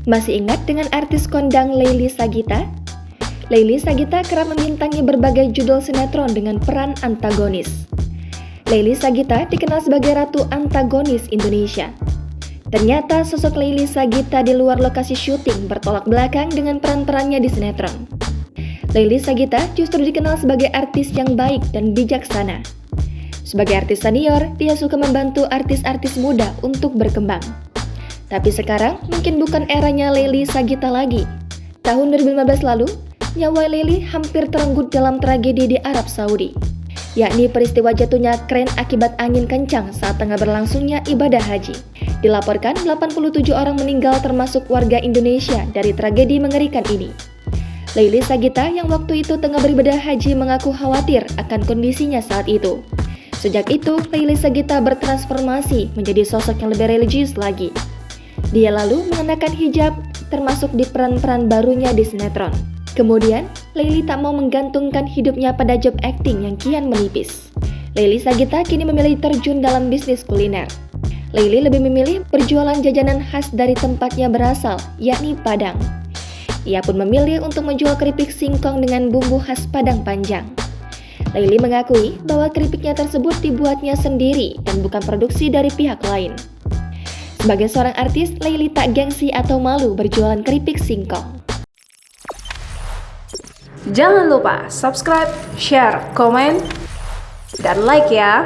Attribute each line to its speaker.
Speaker 1: Masih ingat dengan artis kondang Leily Sagita? Leily Sagita kerap membintangi berbagai judul sinetron dengan peran antagonis. Leily Sagita dikenal sebagai ratu antagonis Indonesia. Ternyata sosok Leily Sagita di luar lokasi syuting bertolak belakang dengan peran-perannya di sinetron. Leily Sagita justru dikenal sebagai artis yang baik dan bijaksana. Sebagai artis senior, dia suka membantu artis-artis muda untuk berkembang. Tapi sekarang mungkin bukan eranya Leily Sagita lagi. Tahun 2015 lalu, nyawa Leily hampir terenggut dalam tragedi di Arab Saudi, yakni peristiwa jatuhnya kren akibat angin kencang saat tengah berlangsungnya ibadah haji. Dilaporkan 87 orang meninggal termasuk warga Indonesia dari tragedi mengerikan ini. Leily Sagita yang waktu itu tengah beribadah haji mengaku khawatir akan kondisinya saat itu. Sejak itu, Leily Sagita bertransformasi menjadi sosok yang lebih religius lagi. Dia lalu mengenakan hijab, termasuk di peran-peran barunya di sinetron. Kemudian, Leily tak mau menggantungkan hidupnya pada job acting yang kian menipis. Leily Sagita kini memilih terjun dalam bisnis kuliner. Leily lebih memilih berjualan jajanan khas dari tempatnya berasal, yakni Padang. Ia pun memilih untuk menjual keripik singkong dengan bumbu khas Padang panjang. Leily mengakui bahwa keripiknya tersebut dibuatnya sendiri dan bukan produksi dari pihak lain. Sebagai seorang artis, Leily tak gengsi atau malu berjualan keripik singkong.
Speaker 2: Jangan lupa subscribe, share, komen, dan like ya!